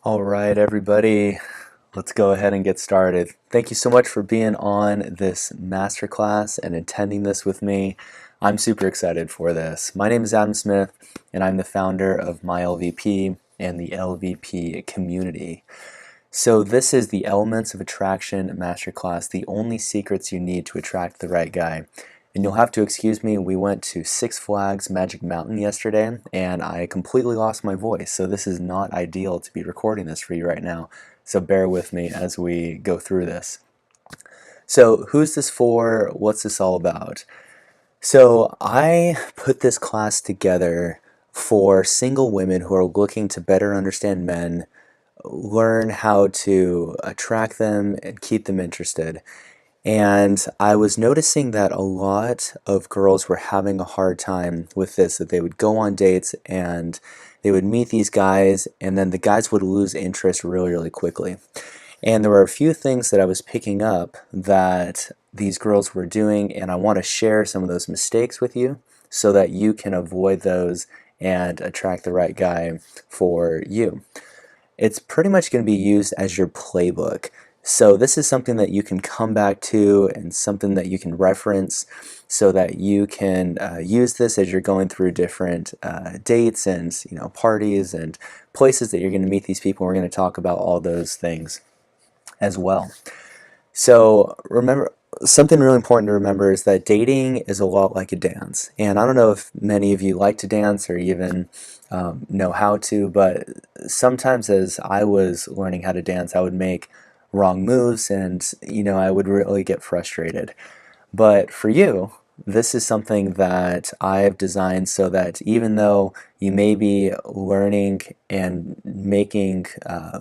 All right, everybody, let's go ahead and get started. Thank you so much for being on this masterclass and attending this with me. I'm super excited for this. My name is Adam Smith, and I'm the founder of MyLVP and the LVP community. So this is the Elements of Attraction Masterclass, the only secrets you need to attract the right guy. And you'll have to excuse me, we went to Six Flags Magic Mountain yesterday, and I completely lost my voice, so this is not ideal to be recording this for you right now. So bear with me as we go through this. So who's this for? What's this all about? So I put this class together for single women who are looking to better understand men, learn how to attract them and keep them interested. And I was noticing that a lot of girls were having a hard time with this, that they would go on dates and they would meet these guys, and then the guys would lose interest really, really quickly. And there were a few things that I was picking up that these girls were doing, and I want to share some of those mistakes with you so that you can avoid those and attract the right guy for you. It's pretty much going to be used as your playbook. So this is something that you can come back to and something that you can reference so that you can use this as you're going through different dates and parties and places that you're going to meet these people. We're going to talk about all those things as well. So remember, something really important to remember is that dating is a lot like a dance. And I don't know if many of you like to dance or even know how to, but sometimes as I was learning how to dance, I would make wrong moves and I would really get frustrated. But for you, this is something that I've designed so that even though you may be learning and making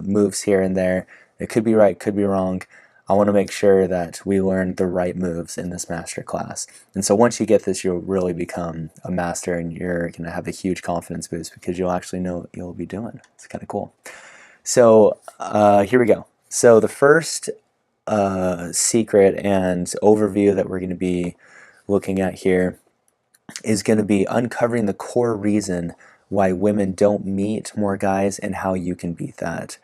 moves here and there, it could be right, could be wrong, I want to make sure that we learn the right moves in this master class. And so once you get this, you'll really become a master and you're going to have a huge confidence boost because you'll actually know what you'll be doing. It's kind of cool. So here we go. So the first secret and overview that we're going to be looking at here is going to be uncovering the core reason why women don't meet more guys and how you can beat that.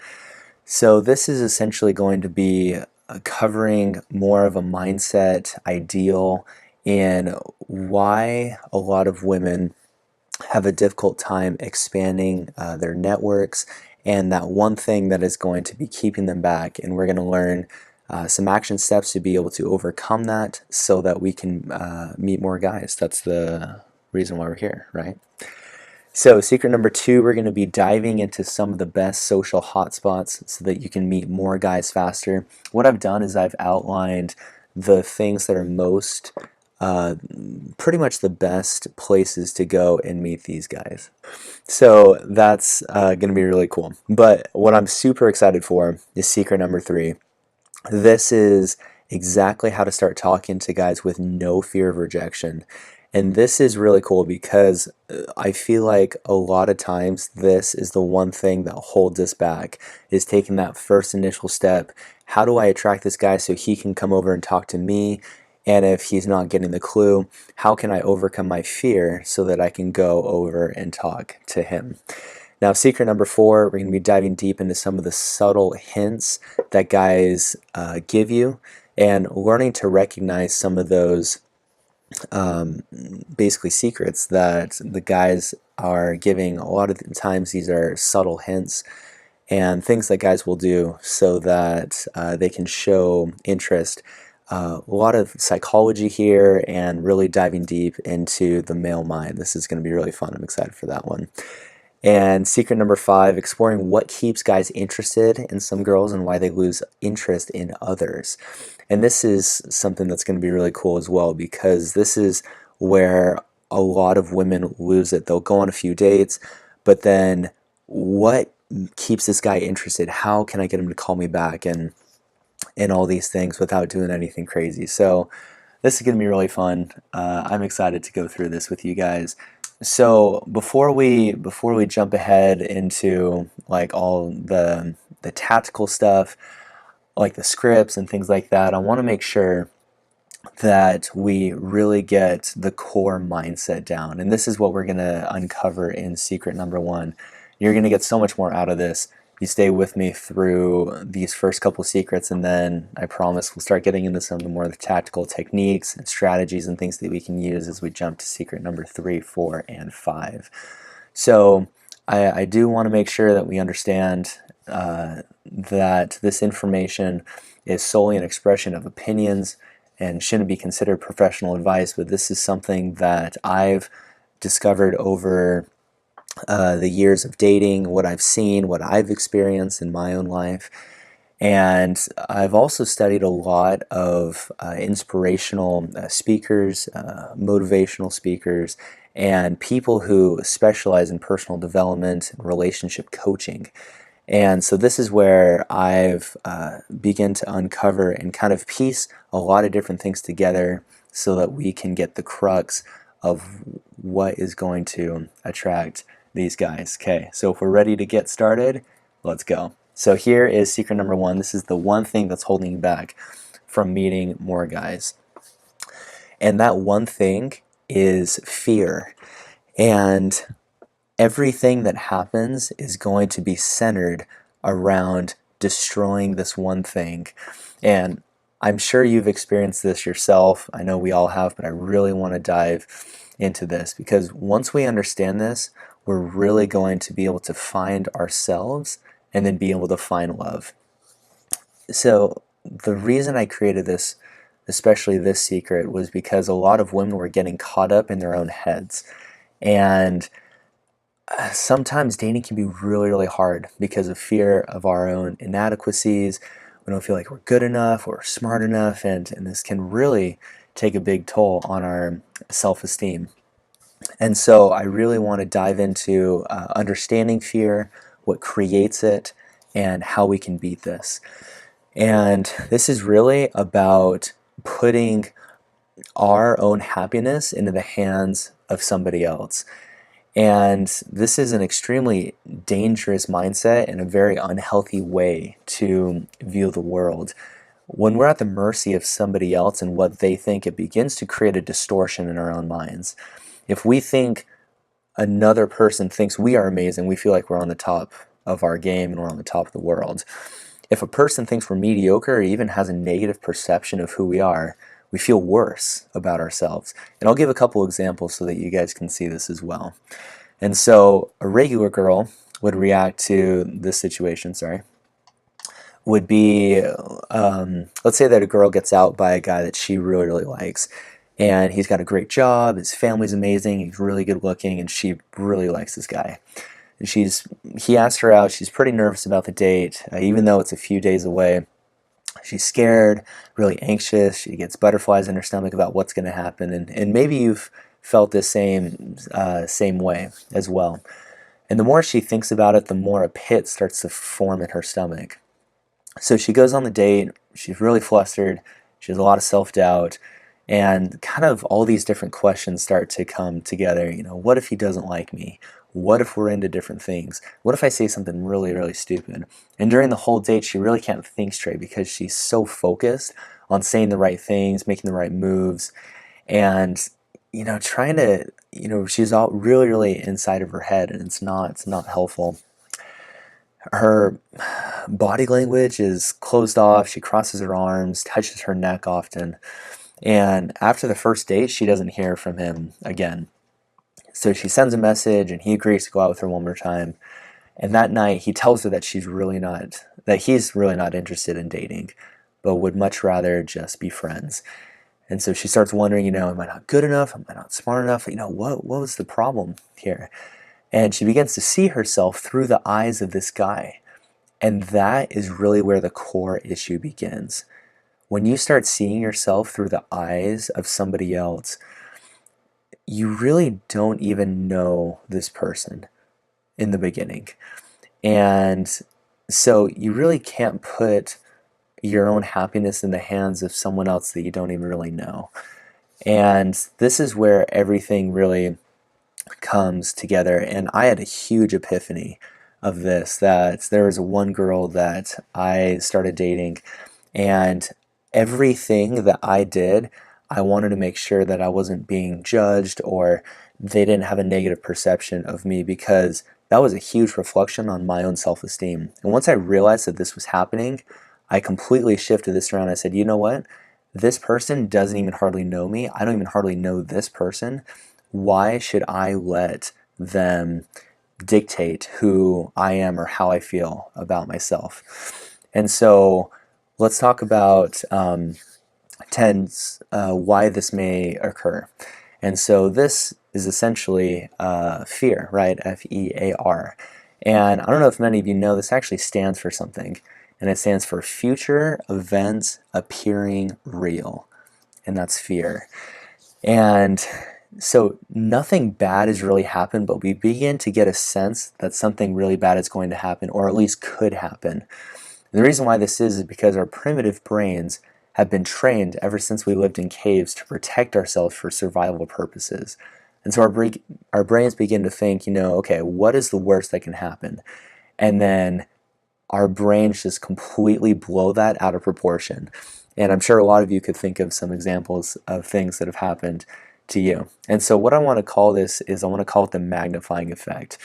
So this is essentially going to be covering more of a mindset ideal in why a lot of women have a difficult time expanding their networks and that one thing that is going to be keeping them back. And we're going to learn some action steps to be able to overcome that so that we can meet more guys. That's the reason why we're here, right? So secret number 2, we're going to be diving into some of the best social hotspots so that you can meet more guys faster. What I've done is I've outlined the things that are most, pretty much the best places to go and meet these guys. So that's going to be really cool. But what I'm super excited for is secret number 3. This is exactly how to start talking to guys with no fear of rejection. And this is really cool because I feel like a lot of times this is the one thing that holds us back, is taking that first initial step. How do I attract this guy so he can come over and talk to me? And if he's not getting the clue, how can I overcome my fear so that I can go over and talk to him? Now, secret number 4, we're going to be diving deep into some of the subtle hints that guys give you and learning to recognize some of those basically secrets that the guys are giving. A lot of the times these are subtle hints and things that guys will do so that they can show interest. A lot of psychology here and really diving deep into the male mind. This is going to be really fun. I'm excited for that one. And secret number 5, exploring what keeps guys interested in some girls and why they lose interest in others. And this is something that's going to be really cool as well, because this is where a lot of women lose it. They'll go on a few dates, but then what keeps this guy interested? How can I get him to call me back? And all these things without doing anything crazy. So this is going to be really fun. I'm excited to go through this with you guys. So before we jump ahead into like all the tactical stuff, like the scripts and things like that, I want to make sure that we really get the core mindset down. And this is what we're going to uncover in secret number 1. You're going to get so much more out of this you stay with me through these first couple secrets, and then I promise we'll start getting into some of the more tactical techniques and strategies and things that we can use as we jump to secret number 3, 4, and 5. So I do want to make sure that we understand that this information is solely an expression of opinions and shouldn't be considered professional advice, but this is something that I've discovered over the years of dating, what I've seen, what I've experienced in my own life. And I've also studied a lot of inspirational speakers, motivational speakers, and people who specialize in personal development and relationship coaching. And so this is where I've begun to uncover and kind of piece a lot of different things together so that we can get the crux of what is going to attract these guys. Okay, so if we're ready to get started, let's go. So here is secret number 1. This is the one thing that's holding you back from meeting more guys. And that one thing is fear. And everything that happens is going to be centered around destroying this one thing. And I'm sure you've experienced this yourself. I know we all have, but I really want to dive into this because once we understand this, we're really going to be able to find ourselves and then be able to find love. So the reason I created this, especially this secret, was because a lot of women were getting caught up in their own heads. And sometimes dating can be really, really hard because of fear of our own inadequacies. We don't feel like we're good enough or smart enough, and this can really take a big toll on our self-esteem. And so I really want to dive into understanding fear, what creates it, and how we can beat this. And this is really about putting our own happiness into the hands of somebody else. And this is an extremely dangerous mindset and a very unhealthy way to view the world. When we're at the mercy of somebody else and what they think, it begins to create a distortion in our own minds. If we think another person thinks we are amazing, we feel like we're on the top of our game and we're on the top of the world. If a person thinks we're mediocre or even has a negative perception of who we are, we feel worse about ourselves. And I'll give a couple examples so that you guys can see this as well. And so a regular girl would react to this situation, would be, let's say that a girl gets out by a guy that she really, really likes. And he's got a great job, his family's amazing, he's really good looking, and she really likes this guy. And he asked her out, she's pretty nervous about the date, even though it's a few days away. She's scared, really anxious, she gets butterflies in her stomach about what's going to happen, and maybe you've felt this same way as well. And the more she thinks about it, the more a pit starts to form in her stomach. So she goes on the date, she's really flustered, she has a lot of self-doubt, and kind of all these different questions start to come together. You know, what if he doesn't like me? What if we're into different things? What if I say something really, really stupid? And during the whole date, she really can't think straight because she's so focused on saying the right things, making the right moves, and trying to, she's all really, really inside of her head, and it's not helpful. Her body language is closed off. She crosses her arms, touches her neck often. And after the first date, she doesn't hear from him again. So she sends a message and he agrees to go out with her one more time. And that night he tells her that he's really not interested in dating, but would much rather just be friends. And so she starts wondering, am I not good enough? Am I not smart enough? What was the problem here? And she begins to see herself through the eyes of this guy. And that is really where the core issue begins. When you start seeing yourself through the eyes of somebody else, you really don't even know this person in the beginning. And so you really can't put your own happiness in the hands of someone else that you don't even really know. And this is where everything really comes together. And I had a huge epiphany of this, that there was one girl that I started dating, and everything that I did, I wanted to make sure that I wasn't being judged or they didn't have a negative perception of me, because that was a huge reflection on my own self-esteem. And once I realized that this was happening, I completely shifted this around. I said, you know what? This person doesn't even hardly know me. I don't even hardly know this person. Why should I let them dictate who I am or how I feel about myself? And so let's talk about why this may occur. And so this is essentially fear, right? F-E-A-R. And I don't know if many of you know, this actually stands for something. And it stands for future events appearing real. And that's fear. And so nothing bad has really happened, but we begin to get a sense that something really bad is going to happen, or at least could happen. And the reason why this is because our primitive brains have been trained ever since we lived in caves to protect ourselves for survival purposes. And so our brains begin to think, okay, what is the worst that can happen? And then our brains just completely blow that out of proportion. And I'm sure a lot of you could think of some examples of things that have happened to you. And so what I want to call this is I want to call it the magnifying effect.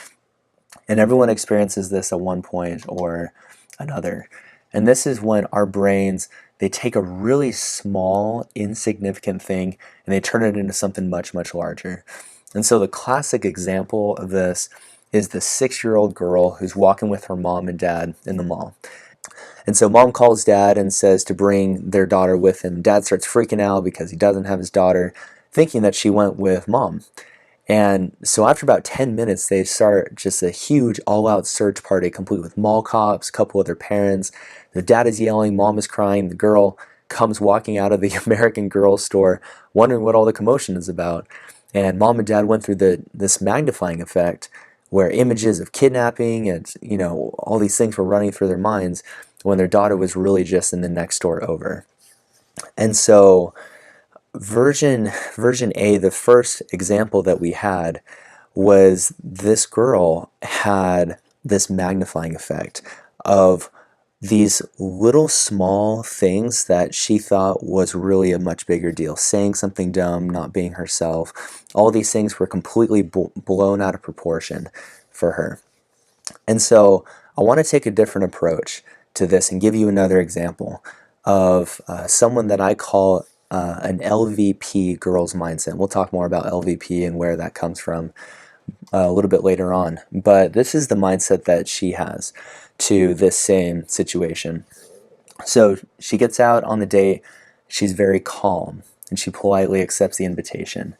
And everyone experiences this at one point or another. And this is when our brains, they take a really small, insignificant thing and they turn it into something much, much larger. And so the classic example of this is the 6-year-old girl who's walking with her mom and dad in the mall. And so mom calls dad and says to bring their daughter with him. Dad starts freaking out because he doesn't have his daughter, thinking that she went with mom. And so after about 10 minutes, they start just a huge all-out search party, complete with mall cops, a couple of their parents. The dad is yelling, mom is crying, the girl comes walking out of the American Girl store, wondering what all the commotion is about. And mom and dad went through this magnifying effect where images of kidnapping and all these things were running through their minds when their daughter was really just in the next door over. And so version A, the first example that we had, was this girl had this magnifying effect of these little small things that she thought was really a much bigger deal. Saying something dumb, not being herself, all these things were completely blown out of proportion for her. And so I want to take a different approach to this and give you another example of someone that I call an LVP girl's mindset. We'll talk more about LVP and where that comes from a little bit later on. But this is the mindset that she has to this same situation. So she gets out on the date, she's very calm, and she politely accepts the invitation.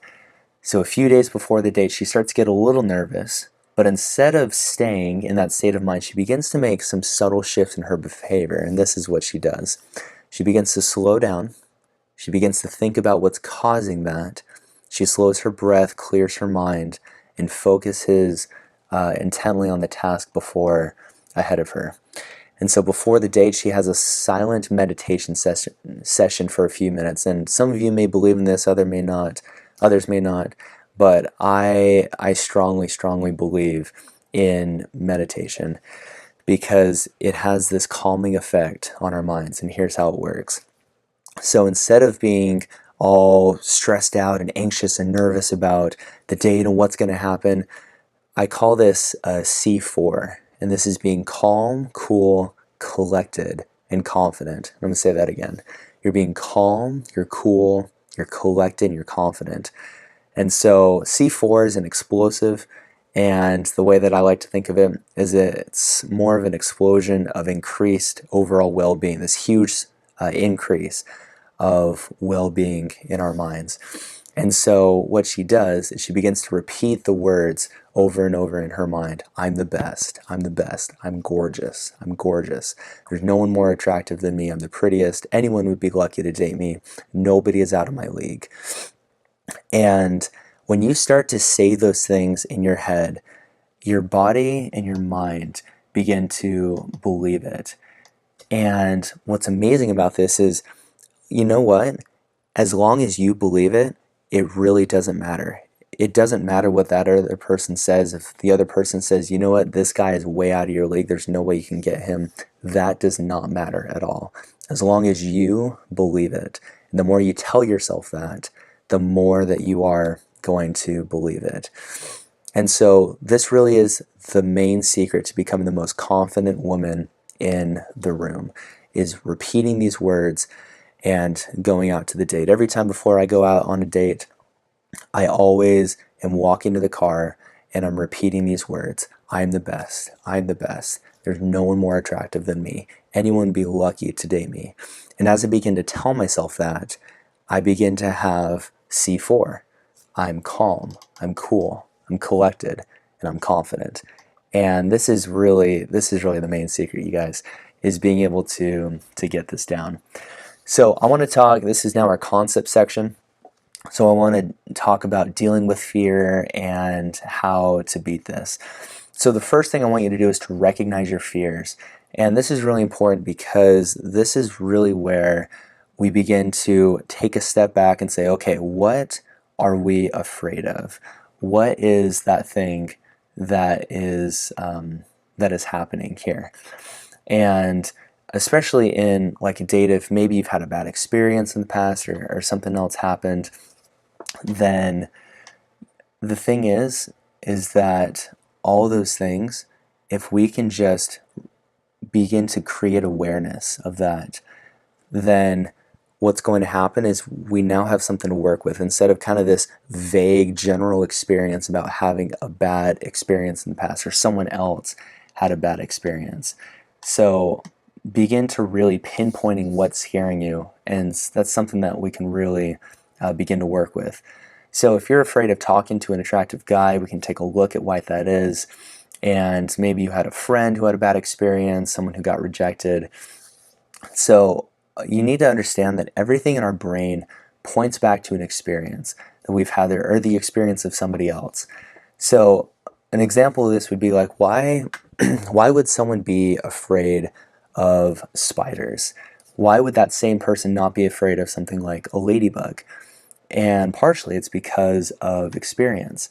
So a few days before the date, she starts to get a little nervous, but instead of staying in that state of mind, she begins to make some subtle shifts in her behavior, and this is what she does. She begins to slow down, she begins to think about what's causing that, she slows her breath, clears her mind, and focuses intently on the task ahead of her. And so before the date, she has a silent meditation session for a few minutes. And some of you may believe in this, others may not. But I strongly, strongly believe in meditation because it has this calming effect on our minds. And here's how it works. So instead of being all stressed out and anxious and nervous about the date and what's going to happen, I call this a C4. And this is being calm, cool, collected, and confident. I'm going to say that again. You're being calm, you're cool, you're collected, and you're confident. And so C4 is an explosive, and the way that I like to think of it is it's more of an explosion of increased overall well-being, this huge increase of well-being in our minds. And so what she does is she begins to repeat the words over and over in her mind. I'm the best. I'm the best. I'm gorgeous. I'm gorgeous. There's no one more attractive than me. I'm the prettiest. Anyone would be lucky to date me. Nobody is out of my league. And when you start to say those things in your head, your body and your mind begin to believe it. And what's amazing about this is, you know what? As long as you believe it, it really doesn't matter. It doesn't matter what that other person says. If the other person says, you know what, this guy is way out of your league, there's no way you can get him, that does not matter at all. As long as you believe it. And the more you tell yourself that, the more that you are going to believe it. And so this really is the main secret to becoming the most confident woman in the room, is repeating these words and going out to the date. Every time before I go out on a date, I always am walking to the car and I'm repeating these words. I'm the best. I'm the best. There's no one more attractive than me. Anyone would be lucky to date me. And as I begin to tell myself that, I begin to have C4. I'm calm, I'm cool, I'm collected, and I'm confident. And this is really the main secret, you guys, is being able to get this down. So I want to talk, this is now our concept section. So I want to talk about dealing with fear and how to beat this. So the first thing I want you to do is to recognize your fears. And this is really important because this is really where we begin to take a step back and say, okay, what are we afraid of? What is that thing that is happening here? And especially in like a date, if maybe you've had a bad experience in the past or something else happened, then the thing is that all those things, if we can just begin to create awareness of that, then what's going to happen is we now have something to work with instead of kind of this vague general experience about having a bad experience in the past or someone else had a bad experience. So begin to really pinpointing what's scaring you, and that's something that we can really begin to work with. So if you're afraid of talking to an attractive guy, we can take a look at why that is. And maybe you had a friend who had a bad experience, someone who got rejected. So you need to understand that everything in our brain points back to an experience that we've had there, or the experience of somebody else. So an example of this would be like, why would someone be afraid of spiders? Why would that same person not be afraid of something like a ladybug? And partially it's because of experience.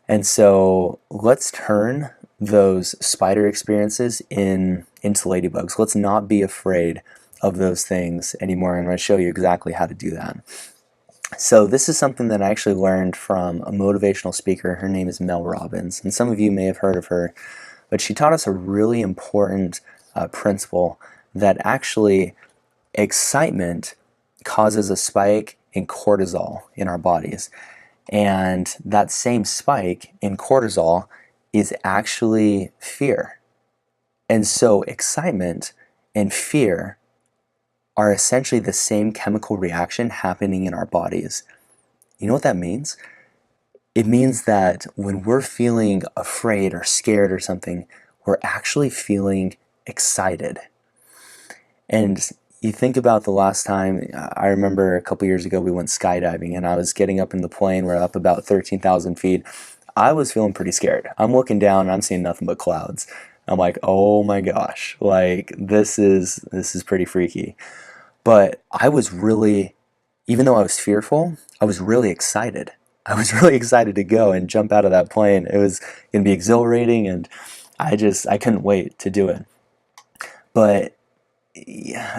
And so let's turn those spider experiences into ladybugs. Let's not be afraid of those things anymore. I'm going to show you exactly how to do that. So this is something that I actually learned from a motivational speaker. Her name is Mel Robbins, and some of you may have heard of her, but she taught us a really important principle that actually excitement causes a spike in cortisol in our bodies. And that same spike in cortisol is actually fear. And so excitement and fear are essentially the same chemical reaction happening in our bodies. You know what that means? It means that when we're feeling afraid or scared or something, we're actually feeling excited. And you think about the last time, I remember a couple years ago we went skydiving and I was getting up in the plane. We're up about 13,000 feet. I was feeling pretty scared. I'm looking down and I'm seeing nothing but clouds. I'm like, oh my gosh, like this is pretty freaky. But I was really, even though I was fearful, I was really excited. I was really excited to go and jump out of that plane. It was going to be exhilarating and I couldn't wait to do it. But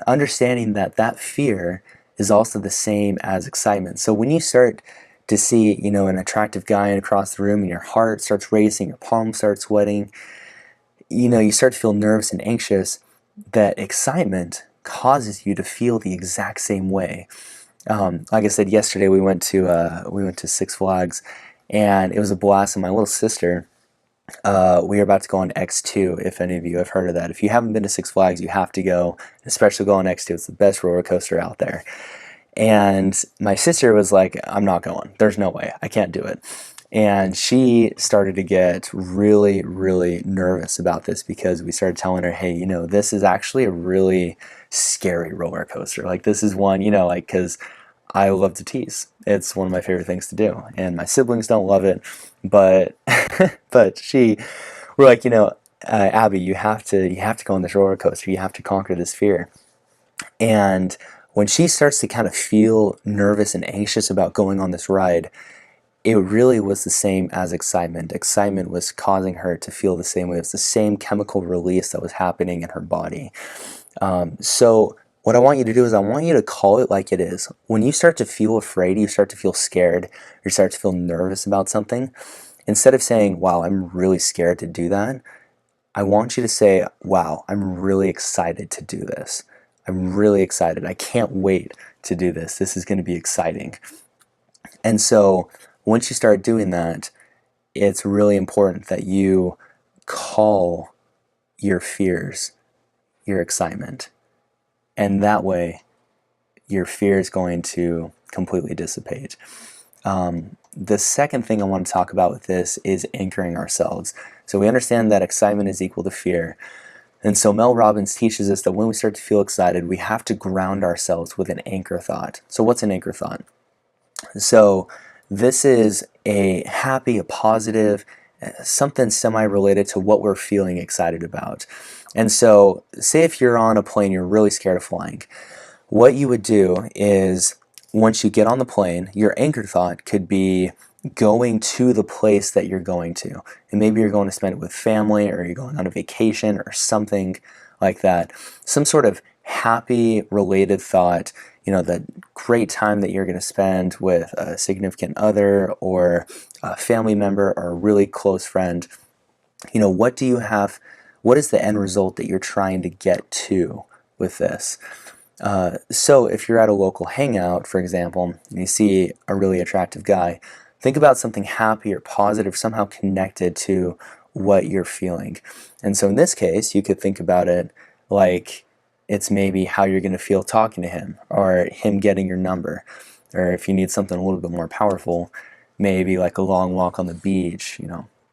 understanding that fear is also the same as excitement. So when you start to see, an attractive guy across the room and your heart starts racing, your palms start sweating, you start to feel nervous and anxious, that excitement causes you to feel the exact same way. Like I said, yesterday we went to Six Flags and it was a blast, and my little sister, we are about to go on X2, if any of you have heard of that. If you haven't been to Six Flags, you have to go, especially go on X2. It's the best roller coaster out there. And my sister was like, I'm not going. There's no way. I can't do it. And she started to get really, really nervous about this because we started telling her, hey, this is actually a really scary roller coaster. Like, this is one, because I love to tease. It's one of my favorite things to do. And my siblings don't love it, but but we're like, Abby, you have to go on this roller coaster. You have to conquer this fear. And when she starts to kind of feel nervous and anxious about going on this ride, it really was the same as excitement. Excitement was causing her to feel the same way. It's the same chemical release that was happening in her body. So what I want you to do is I want you to call it like it is. When you start to feel afraid, you start to feel scared, you start to feel nervous about something, instead of saying, wow, I'm really scared to do that, I want you to say, wow, I'm really excited to do this. I'm really excited. I can't wait to do this. This is going to be exciting. And so once you start doing that, it's really important that you call your fears your excitement. And that way, your fear is going to completely dissipate. The second thing I want to talk about with this is anchoring ourselves. So we understand that excitement is equal to fear. And so Mel Robbins teaches us that when we start to feel excited, we have to ground ourselves with an anchor thought. So what's an anchor thought? So this is a happy, a positive, something semi-related to what we're feeling excited about. And so say if you're on a plane, you're really scared of flying. What you would do is once you get on the plane, your anchor thought could be going to the place that you're going to. And maybe you're going to spend it with family, or you're going on a vacation or something like that. Some sort of happy related thought, the great time that you're going to spend with a significant other or a family member or a really close friend. What do you have? What is the end result that you're trying to get to with this? So if you're at a local hangout, for example, and you see a really attractive guy, think about something happy or positive, somehow connected to what you're feeling. And so in this case, you could think about it like it's maybe how you're going to feel talking to him, or him getting your number. Or if you need something a little bit more powerful, maybe like a long walk on the beach.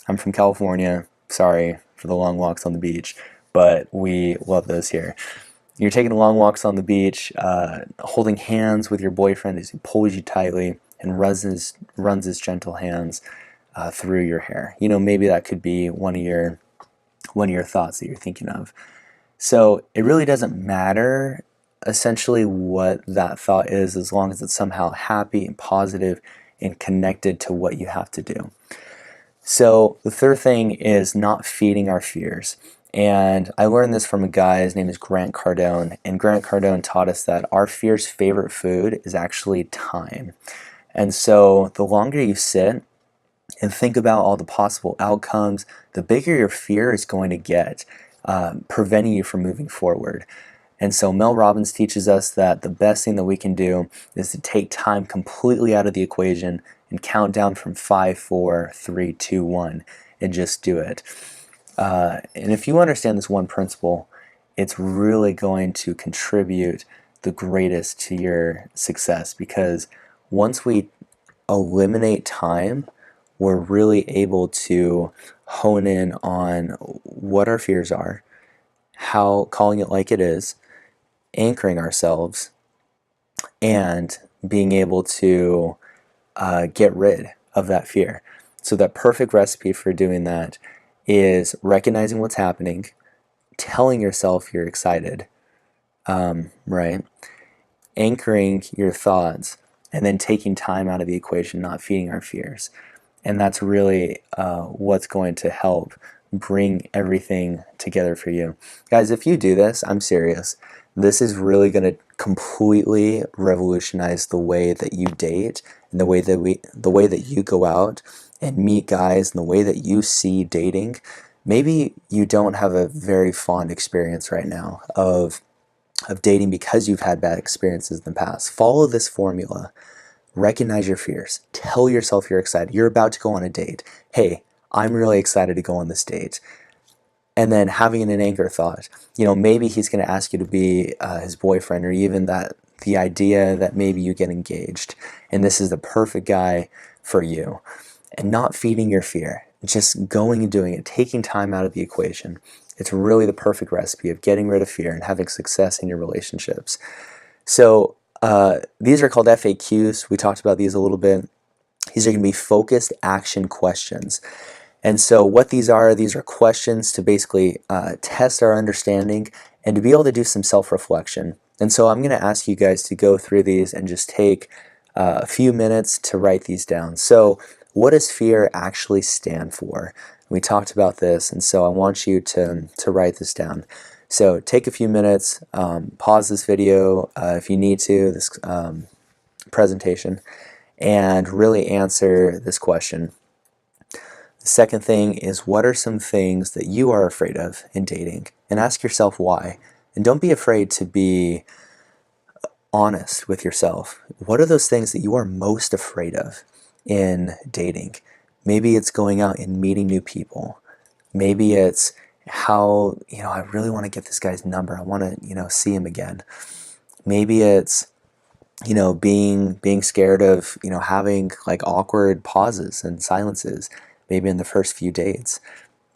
I'm from California, sorry for the long walks on the beach, but we love those here. You're taking long walks on the beach, holding hands with your boyfriend as he pulls you tightly and runs his gentle hands through your hair. Maybe that could be one of your thoughts that you're thinking of. So it really doesn't matter essentially what that thought is, as long as it's somehow happy and positive and connected to what you have to do. So the third thing is not feeding our fears. And I learned this from a guy, his name is Grant Cardone, and Grant Cardone taught us that our fear's favorite food is actually time. And so the longer you sit and think about all the possible outcomes, the bigger your fear is going to get, preventing you from moving forward. And so Mel Robbins teaches us that the best thing that we can do is to take time completely out of the equation and count down from 5, 4, 3, 2, 1, and just do it. And if you understand this one principle, it's really going to contribute the greatest to your success, because once we eliminate time, we're really able to hone in on what our fears are, how calling it like it is, anchoring ourselves, and being able to get rid of that fear. So that perfect recipe for doing that is recognizing what's happening, telling yourself you're excited, right? Anchoring your thoughts, and then taking time out of the equation, not feeding our fears. And that's really what's going to help bring everything together for you. Guys, if you do this, I'm serious, this is really going to completely revolutionize the way that you date, and the way that you go out and meet guys, and the way that you see dating. Maybe you don't have a very fond experience right now of dating because you've had bad experiences in the past. Follow this formula. Recognize your fears. Tell yourself you're excited. You're about to go on a date. Hey, I'm really excited to go on this date. And then having an anchor thought. Maybe he's going to ask you to be his boyfriend, or even the idea that maybe you get engaged, and this is the perfect guy for you. And not feeding your fear, just going and doing it, taking time out of the equation. It's really the perfect recipe of getting rid of fear and having success in your relationships. So these are called FAQs. We talked about these a little bit. These are going to be focused action questions. And so what these are questions to basically test our understanding and to be able to do some self-reflection. And so I'm going to ask you guys to go through these and just take a few minutes to write these down. So what does fear actually stand for? We talked about this, and so I want you to write this down. So take a few minutes, pause this video if you need to, this presentation, and really answer this question. The second thing is, what are some things that you are afraid of in dating? And ask yourself why. And don't be afraid to be honest with yourself. What are those things that you are most afraid of in dating? Maybe it's going out and meeting new people. Maybe it's how, I really want to get this guy's number. I want to, see him again. Maybe it's, being scared of, having like awkward pauses and silences, maybe in the first few dates.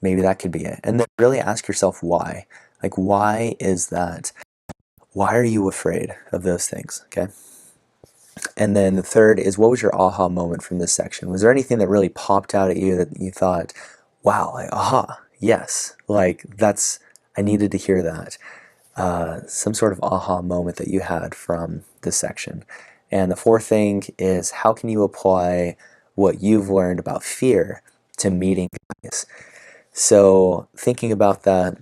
Maybe that could be it. And then really ask yourself why. Like, why is that? Why are you afraid of those things? Okay. And then the third is, what was your aha moment from this section? Was there anything that really popped out at you that you thought, wow, like, aha, yes, like I needed to hear that. Some sort of aha moment that you had from this section. And the fourth thing is, how can you apply what you've learned about fear to meeting guys? So thinking about that,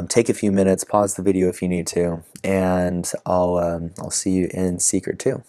take a few minutes, pause the video if you need to, and I'll see you in Secret 2.